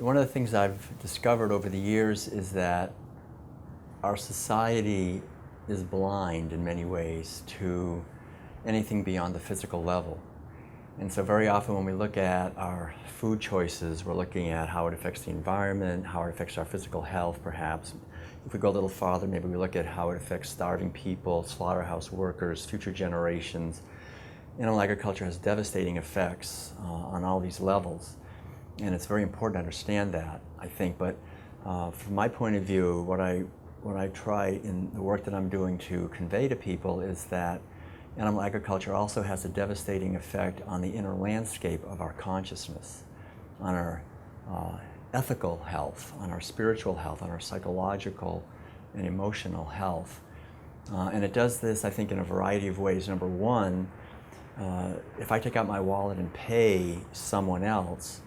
One of the things I've discovered over the years is that our society is blind in many ways to anything beyond the physical level. And so very often when we look at our food choices, we're looking at how it affects the environment, how it affects our physical health perhaps. If we go a little farther, maybe we look at how it affects starving people, slaughterhouse workers, future generations. Animal agriculture has devastating effects on all these levels. And it's very important to understand that, I think. But from my point of view, what I try in the work that I'm doing to convey to people is that animal agriculture also has a devastating effect on the inner landscape of our consciousness, on our ethical health, on our spiritual health, on our psychological and emotional health. And it does this, I think, in a variety of ways. Number one, if I take out my wallet and pay someone else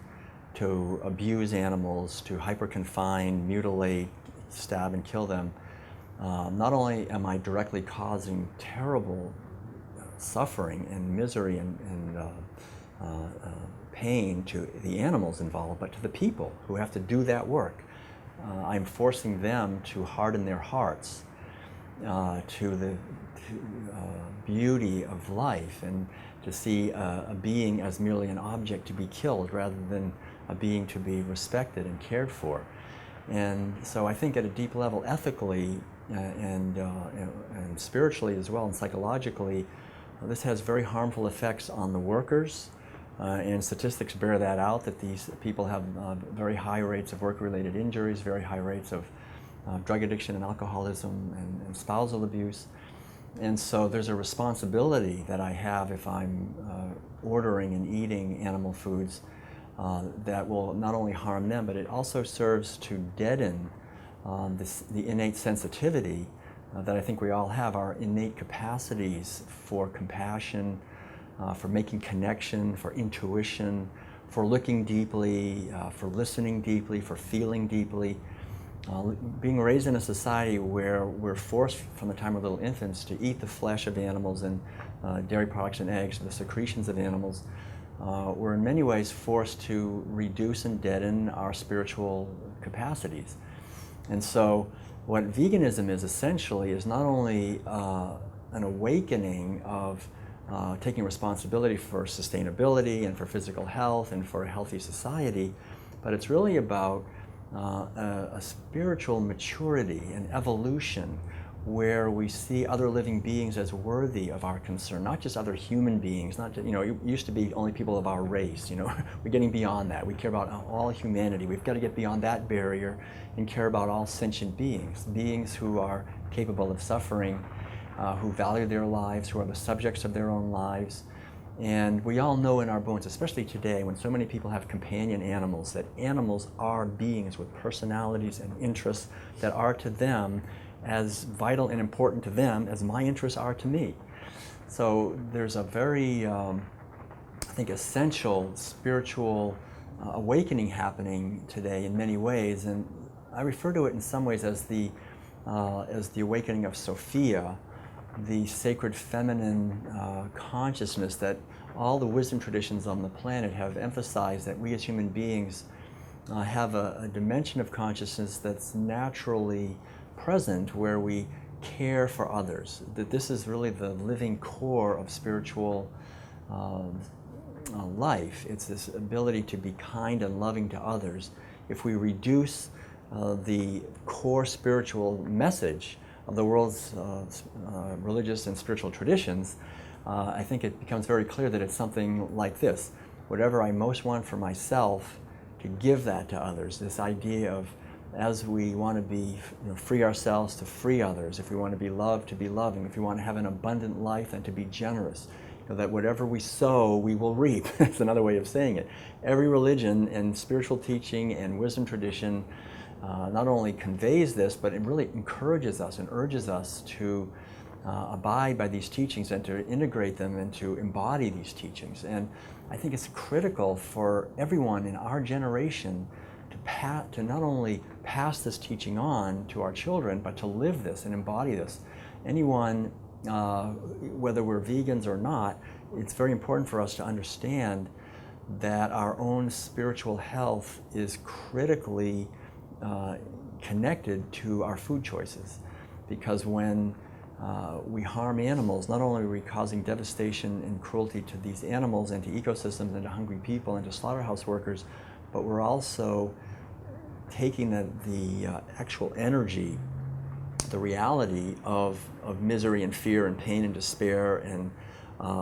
to abuse animals, to hyper-confine, mutilate, stab and kill them, not only am I directly causing terrible suffering and misery and pain to the animals involved, but to the people who have to do that work. I'm forcing them to harden their hearts to the beauty of life and to see a being as merely an object to be killed rather than a being to be respected and cared for. And so I think at a deep level, ethically and spiritually as well, and psychologically, this has very harmful effects on the workers. And statistics bear that out, that these people have very high rates of work-related injuries, very high rates of drug addiction and alcoholism and spousal abuse. And so there's a responsibility that I have if I'm ordering and eating animal foods that will not only harm them, but it also serves to deaden the innate sensitivity that I think we all have, our innate capacities for compassion, for making connection, for intuition, for looking deeply, for listening deeply, for feeling deeply. Being raised in a society where we're forced from the time we're little infants to eat the flesh of animals and dairy products and eggs, the secretions of animals, we're in many ways forced to reduce and deaden our spiritual capacities. And so what veganism is essentially is not only an awakening of taking responsibility for sustainability and for physical health and for a healthy society, but it's really about a spiritual maturity and evolution where we see other living beings as worthy of our concern, not just other human beings, not just, it used to be only people of our race, we're getting beyond that. We care about all humanity. We've got to get beyond that barrier and care about all sentient beings, beings who are capable of suffering, who value their lives, who are the subjects of their own lives. And we all know in our bones, especially today, when so many people have companion animals, that animals are beings with personalities and interests that are to them as vital and important to them as my interests are to me. So there's a very, I think, essential spiritual awakening happening today in many ways, and I refer to it in some ways as the awakening of Sophia, the sacred feminine consciousness that all the wisdom traditions on the planet have emphasized, that we as human beings have a dimension of consciousness that's naturally present where we care for others, that this is really the living core of spiritual life. It's this ability to be kind and loving to others. If we reduce the core spiritual message of the world's religious and spiritual traditions, I think it becomes very clear that it's something like this. Whatever I most want for myself, to give that to others. This idea of, as we want to be, free ourselves, to free others. If we want to be loved, to be loving. If we want to have an abundant life, then to be generous. That whatever we sow, we will reap. That's another way of saying it. Every religion and spiritual teaching and wisdom tradition not only conveys this, but it really encourages us and urges us to abide by these teachings and to integrate them and to embody these teachings. And I think it's critical for everyone in our generation to not only pass this teaching on to our children, but to live this and embody this. Anyone, whether we're vegans or not, it's very important for us to understand that our own spiritual health is critically connected to our food choices. Because when we harm animals, not only are we causing devastation and cruelty to these animals and to ecosystems and to hungry people and to slaughterhouse workers, but we're also taking the actual energy, the reality of misery and fear and pain and despair and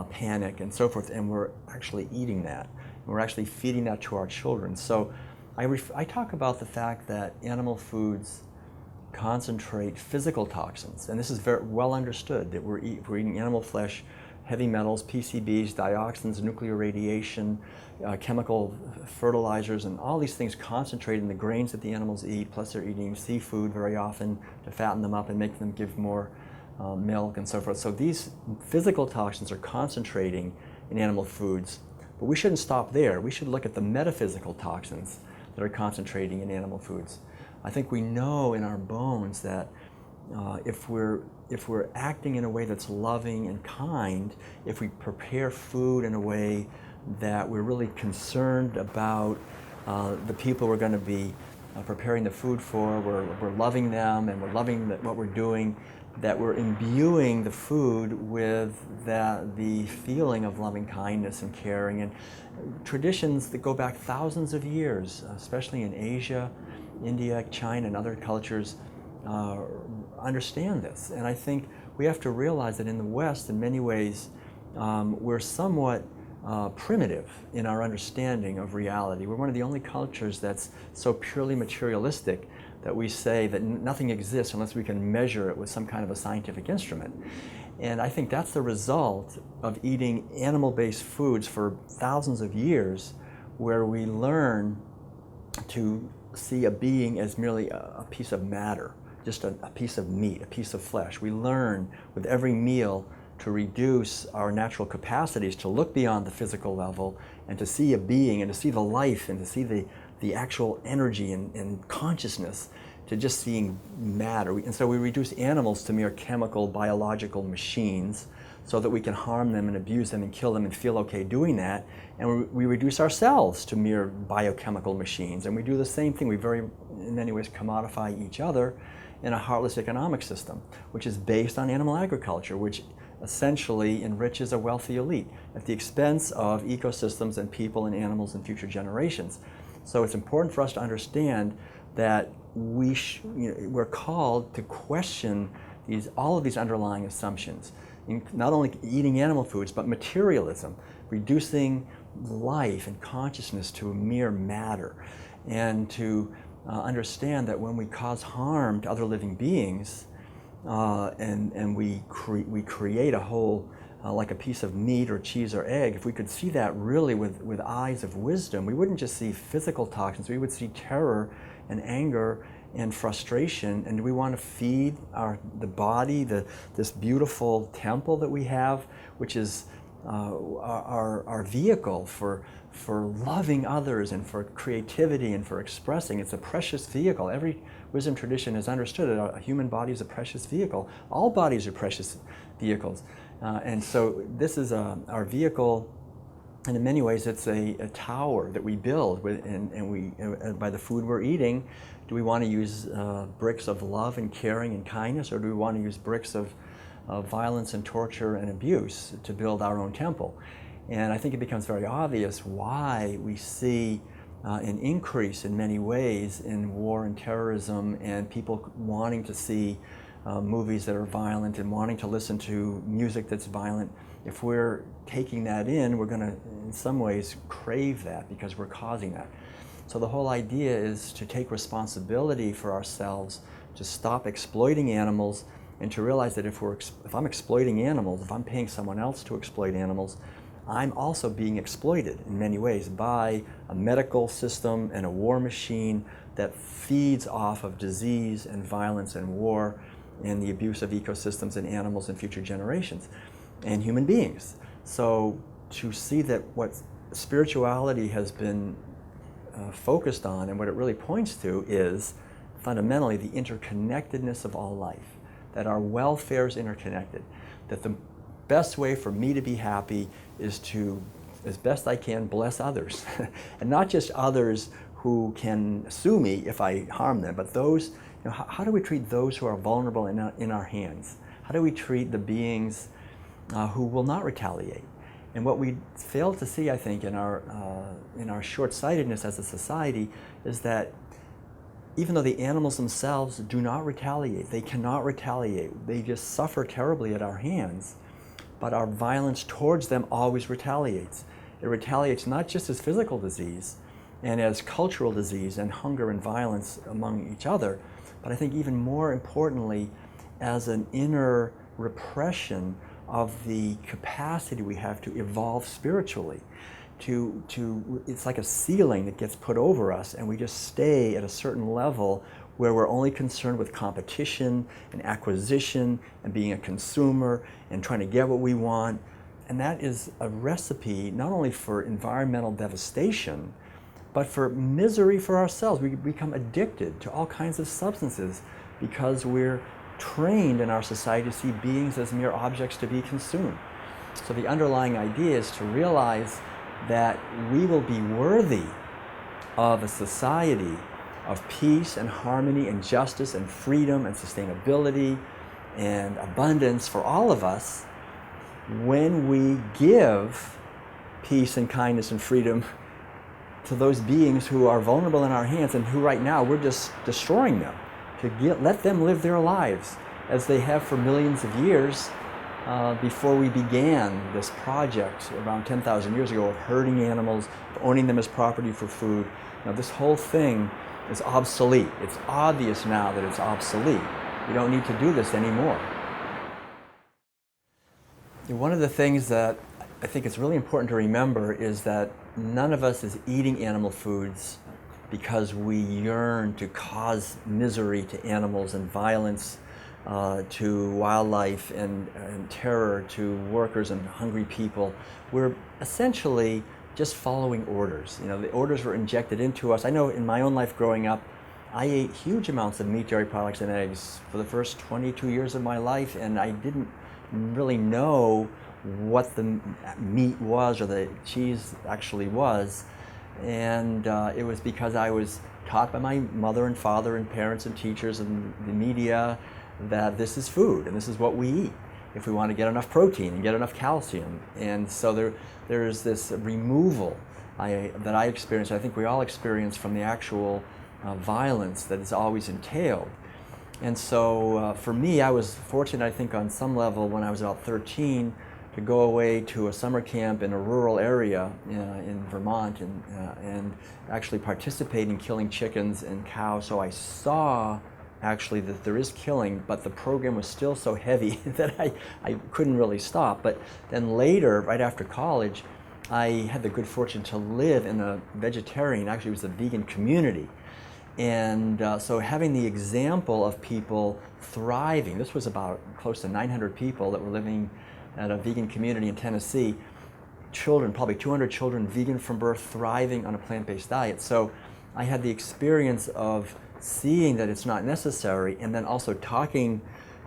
panic and so forth, and we're actually eating that. And we're actually feeding that to our children. So I talk about the fact that animal foods concentrate physical toxins, and this is very well understood, that we're eating animal flesh, heavy metals, PCBs, dioxins, nuclear radiation, chemical fertilizers, and all these things concentrate in the grains that the animals eat, plus they're eating seafood very often to fatten them up and make them give more milk and so forth. So these physical toxins are concentrating in animal foods, but we shouldn't stop there. We should look at the metaphysical toxins that are concentrating in animal foods. I think we know in our bones that if we're acting in a way that's loving and kind, if we prepare food in a way that we're really concerned about the people we're going to be preparing the food for, we're loving them and we're loving what we're doing, that we're imbuing the food with the feeling of loving kindness and caring. And traditions that go back thousands of years, especially in Asia, India, China, and other cultures, understand this. And I think we have to realize that in the West, in many ways, we're somewhat primitive in our understanding of reality. We're one of the only cultures that's so purely materialistic that we say that nothing exists unless we can measure it with some kind of a scientific instrument. And I think that's the result of eating animal-based foods for thousands of years, where we learn to see a being as merely a piece of matter, just a piece of meat, a piece of flesh. We learn with every meal to reduce our natural capacities to look beyond the physical level and to see a being and to see the life and to see the actual energy and consciousness, to just seeing matter. And so we reduce animals to mere chemical, biological machines so that we can harm them and abuse them and kill them and feel okay doing that. And we reduce ourselves to mere biochemical machines. And we do the same thing. We in many ways, commodify each other in a heartless economic system, which is based on animal agriculture, which essentially enriches a wealthy elite at the expense of ecosystems and people and animals and future generations. So it's important for us to understand that we're called to question all of these underlying assumptions, not only eating animal foods, but materialism, reducing life and consciousness to a mere matter, and to understand that when we cause harm to other living beings, and we create a whole, like a piece of meat or cheese or egg, if we could see that really with eyes of wisdom, we wouldn't just see physical toxins, we would see terror and anger and frustration. And do we want to feed the body, this beautiful temple that we have, which is our vehicle for loving others and for creativity and for expressing? It's a precious vehicle. Every wisdom tradition has understood that a human body is a precious vehicle. All bodies are precious vehicles. And so this is our vehicle, and in many ways it's a tower that we build with, and we by the food we're eating. Do we want to use bricks of love and caring and kindness, or do we want to use bricks of violence and torture and abuse to build our own temple? And I think it becomes very obvious why we see an increase in many ways in war and terrorism, and people wanting to see movies that are violent and wanting to listen to music that's violent. If we're taking that in, we're going to, in some ways, crave that because we're causing that. So the whole idea is to take responsibility for ourselves, to stop exploiting animals, and to realize that if I'm exploiting animals, if I'm paying someone else to exploit animals, I'm also being exploited in many ways by a medical system and a war machine that feeds off of disease and violence and war and the abuse of ecosystems and animals and future generations and human beings. So to see that what spirituality has been focused on and what it really points to is fundamentally the interconnectedness of all life, that our welfare is interconnected, that the best way for me to be happy is to as best I can, bless others. And not just others who can sue me if I harm them, but those, how do we treat those who are vulnerable in our hands? How do we treat the beings who will not retaliate? And what we fail to see, I think, in our short-sightedness as a society is that even though the animals themselves do not retaliate, they cannot retaliate, they just suffer terribly at our hands, but our violence towards them always retaliates. It retaliates not just as physical disease and as cultural disease and hunger and violence among each other, but I think even more importantly as an inner repression of the capacity we have to evolve spiritually. It's like a ceiling that gets put over us, and we just stay at a certain level where we're only concerned with competition and acquisition and being a consumer and trying to get what we want. And that is a recipe not only for environmental devastation, but for misery for ourselves. We become addicted to all kinds of substances because we're trained in our society to see beings as mere objects to be consumed. So the underlying idea is to realize that we will be worthy of a society of peace and harmony and justice and freedom and sustainability and abundance for all of us when we give peace and kindness and freedom to those beings who are vulnerable in our hands and who right now we're just destroying them, to let them live their lives as they have for millions of years before we began this project around 10,000 years ago of herding animals, of owning them as property for food. Now this whole thing is obsolete. It's obvious now that it's obsolete. We don't need to do this anymore. One of the things that I think it's really important to remember is that none of us is eating animal foods because we yearn to cause misery to animals and violence to wildlife and terror to workers and hungry people. We're essentially just following orders. The orders were injected into us. I know in my own life growing up, I ate huge amounts of meat, dairy products, and eggs for the first 22 years of my life, and I didn't really know what the meat was or the cheese actually was. And it was because I was taught by my mother and father and parents and teachers and the media that this is food and this is what we eat if we want to get enough protein and get enough calcium. And so there's this removal that I experienced, I think we all experience, from the actual violence that is always entailed. And so for me, I was fortunate, I think, on some level when I was about 13 to go away to a summer camp in a rural area in Vermont and actually participate in killing chickens and cows. So I saw actually that there is killing, but the program was still so heavy that I couldn't really stop. But then later, right after college, I had the good fortune to live in a vegetarian, actually it was a vegan community. And so having the example of people thriving, this was about close to 900 people that were living at a vegan community in Tennessee, children, probably 200 children, vegan from birth, thriving on a plant-based diet. So I had the experience of seeing that it's not necessary, and then also talking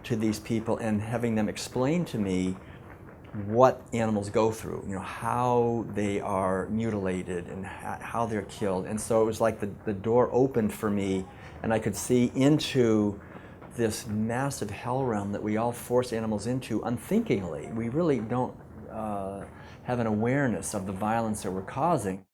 to these people and having them explain to me what animals go through, how they are mutilated and how they're killed. And so it was like the door opened for me, and I could see into this massive hell realm that we all force animals into unthinkingly. We really don't have an awareness of the violence that we're causing.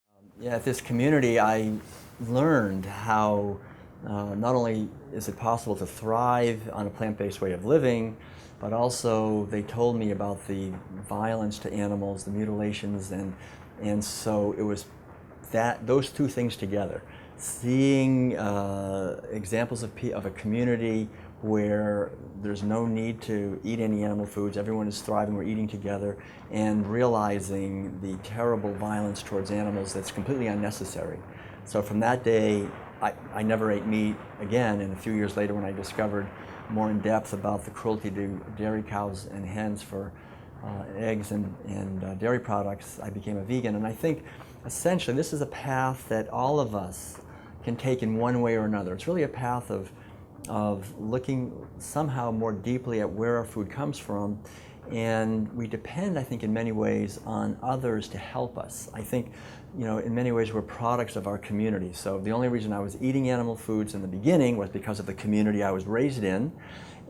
At this community, I learned how not only is it possible to thrive on a plant-based way of living, but also they told me about the violence to animals, the mutilations, and so it was those two things together. Seeing examples of a community where there's no need to eat any animal foods, everyone is thriving, we're eating together, and realizing the terrible violence towards animals that's completely unnecessary. So from that day, I never ate meat again, and a few years later when I discovered more in depth about the cruelty to dairy cows and hens for eggs and dairy products, I became a vegan. And I think essentially this is a path that all of us can take in one way or another. It's really a path of looking somehow more deeply at where our food comes from And we depend, I think, in many ways on others to help us. I think, in many ways we're products of our community. So the only reason I was eating animal foods in the beginning was because of the community I was raised in.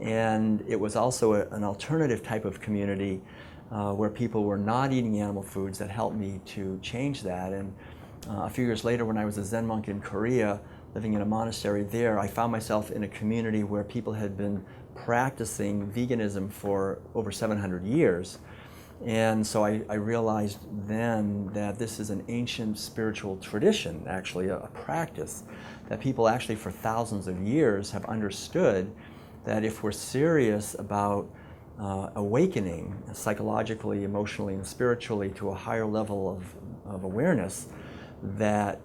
And it was also an alternative type of community where people were not eating animal foods that helped me to change that. And a few years later, when I was a Zen monk in Korea, living in a monastery there, I found myself in a community where people had been practicing veganism for over 700 years. And so I realized then that this is an ancient spiritual tradition, actually a practice, that people actually for thousands of years have understood that if we're serious about awakening psychologically, emotionally, and spiritually to a higher level of awareness, that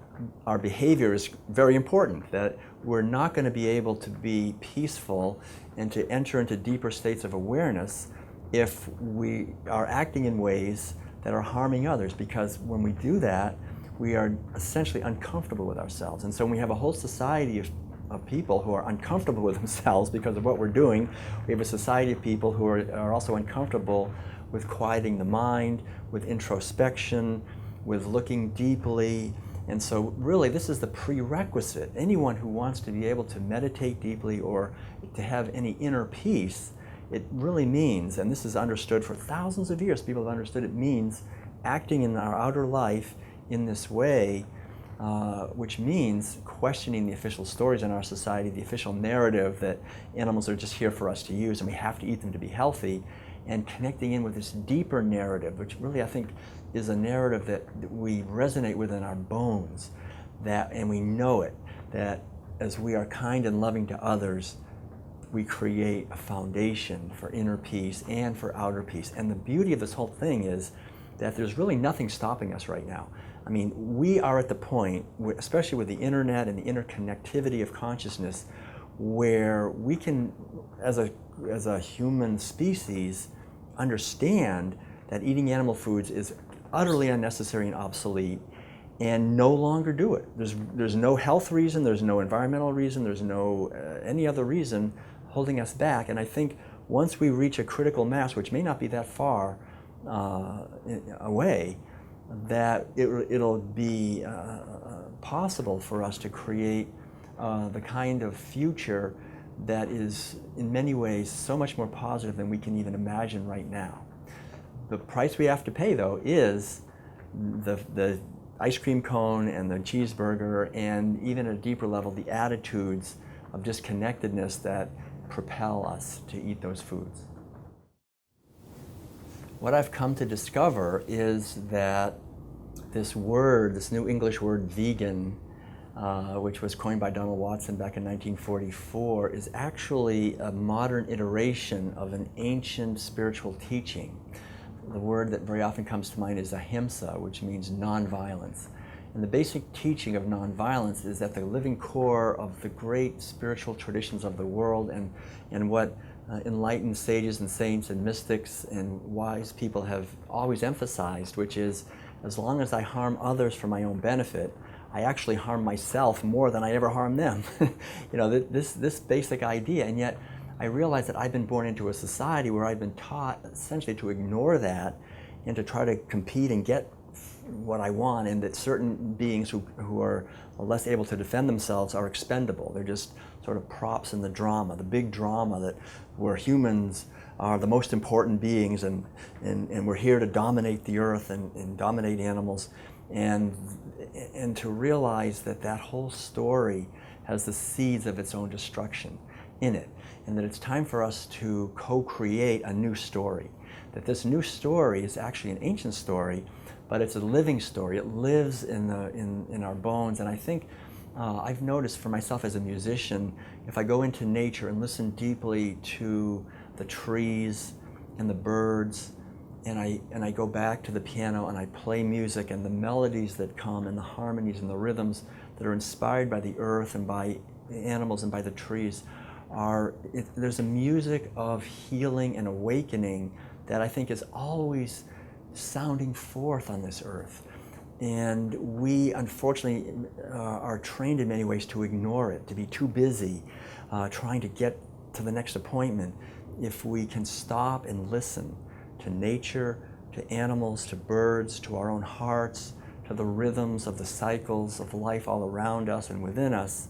our behavior is very important, that we're not going to be able to be peaceful and to enter into deeper states of awareness if we are acting in ways that are harming others, because when we do that, we are essentially uncomfortable with ourselves. And so when we have a whole society of people who are uncomfortable with themselves because of what we're doing, we have a society of people who are also uncomfortable with quieting the mind, with introspection, with looking deeply. And so really this is the prerequisite. Anyone who wants to be able to meditate deeply or to have any inner peace, it really means, and this is understood for thousands of years, people have understood it means acting in our outer life in this way, which means questioning the official stories in our society, the official narrative that animals are just here for us to use and we have to eat them to be healthy, and connecting in with this deeper narrative, which really I think is a narrative that we resonate with in our bones, and we know it, that as we are kind and loving to others, we create a foundation for inner peace and for outer peace. And the beauty of this whole thing is that there's really nothing stopping us right now. I mean, we are at the point, especially with the internet and the interconnectivity of consciousness, where we can, as a human species, understand that eating animal foods is utterly unnecessary and obsolete, and no longer do it. There's no health reason, there's no environmental reason, there's no any other reason holding us back. And I think once we reach a critical mass, which may not be that far away, that it'll be possible for us to create the kind of future that is in many ways so much more positive than we can even imagine right now. The price we have to pay, though, is the ice cream cone and the cheeseburger, and even at a deeper level, the attitudes of disconnectedness that propel us to eat those foods. What I've come to discover is that this word, this new English word vegan, which was coined by Donald Watson back in 1944, is actually a modern iteration of an ancient spiritual teaching. The word that very often comes to mind is ahimsa, which means nonviolence. And the basic teaching of nonviolence is that the living core of the great spiritual traditions of the world and what enlightened sages and saints and mystics and wise people have always emphasized, which is, as long as I harm others for my own benefit, I actually harm myself more than I ever harm them. This basic idea, and yet I realized that I've been born into a society where I've been taught essentially to ignore that and to try to compete and get what I want, and that certain beings who are less able to defend themselves are expendable. They're just sort of props in the drama, the big drama that where humans are the most important beings and we're here to dominate the earth and dominate animals, and to realize that that whole story has the seeds of its own destruction in it, and that it's time for us to co-create a new story. That this new story is actually an ancient story, but it's a living story. It lives in our bones. And I think I've noticed for myself as a musician, if I go into nature and listen deeply to the trees and the birds, and I go back to the piano and I play music, and the melodies that come and the harmonies and the rhythms that are inspired by the earth and by the animals and by the trees, there's a music of healing and awakening that I think is always sounding forth on this earth. And we unfortunately are trained in many ways to ignore it, to be too busy trying to get to the next appointment. If we can stop and listen to nature, to animals, to birds, to our own hearts, to the rhythms of the cycles of life all around us and within us,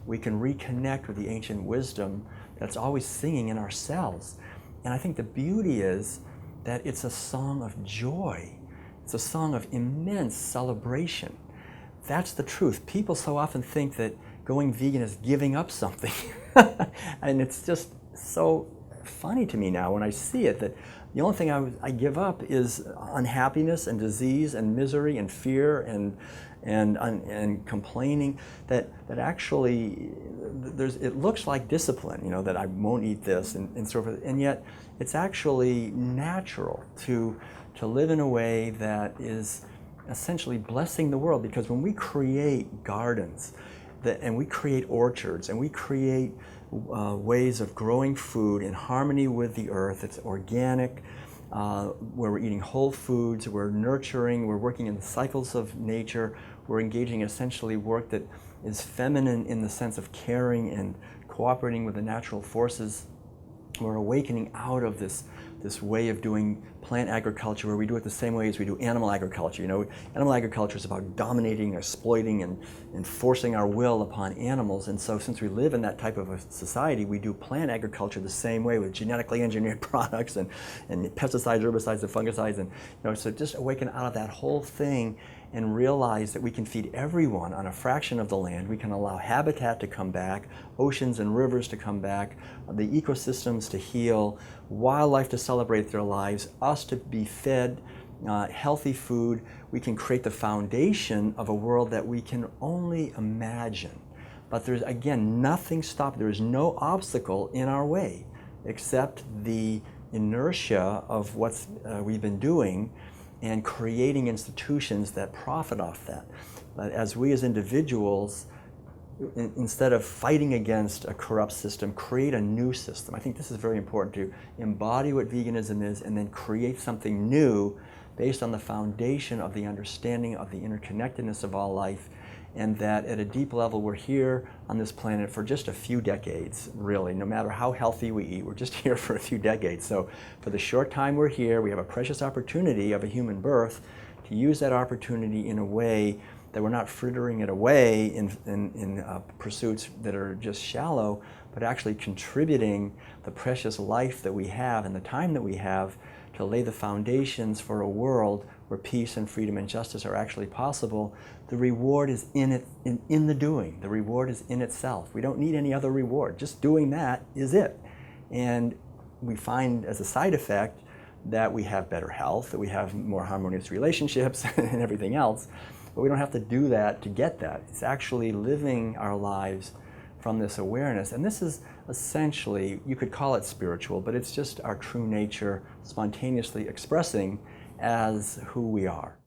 we can reconnect with the ancient wisdom that's always singing in our cells. And I think the beauty is that it's a song of joy. It's a song of immense celebration. That's the truth. People so often think that going vegan is giving up something. And it's just so funny to me now when I see it, that the only thing I give up is unhappiness and disease and misery and fear and complaining. That actually it looks like discipline, you know, that I won't eat this and so forth, and yet it's actually natural to live in a way that is essentially blessing the world. Because when we create gardens and we create orchards and we create ways of growing food in harmony with the earth, it's organic, where we're eating whole foods, we're nurturing, we're working in the cycles of nature, we're engaging essentially work that is feminine in the sense of caring and cooperating with the natural forces. We're awakening out of this way of doing plant agriculture where we do it the same way as we do animal agriculture. You know, animal agriculture is about dominating, exploiting, and forcing our will upon animals. And so since we live in that type of a society, we do plant agriculture the same way with genetically engineered products and pesticides, herbicides, and fungicides. And you know, so just awaken out of that whole thing and realize that we can feed everyone on a fraction of the land. We can allow habitat to come back, oceans and rivers to come back, the ecosystems to heal, wildlife to celebrate their lives, us to be fed healthy food. We can create the foundation of a world that we can only imagine. But there's, again, nothing stopping. There is no obstacle in our way except the inertia of what we've been doing and creating institutions that profit off that. But as we as individuals, instead of fighting against a corrupt system, create a new system. I think this is very important, to embody what veganism is and then create something new based on the foundation of the understanding of the interconnectedness of all life, and that at a deep level we're here on this planet for just a few decades, really. No matter how healthy we eat, we're just here for a few decades. So for the short time we're here, we have a precious opportunity of a human birth to use that opportunity in a way that we're not frittering it away in pursuits that are just shallow, but actually contributing the precious life that we have and the time that we have to lay the foundations for a world where peace and freedom and justice are actually possible. The reward is in the doing. The reward is in itself. We don't need any other reward. Just doing that is it. And we find as a side effect that we have better health, that we have more harmonious relationships and everything else. But we don't have to do that to get that. It's actually living our lives from this awareness. And this is essentially, you could call it spiritual, but it's just our true nature spontaneously expressing as who we are.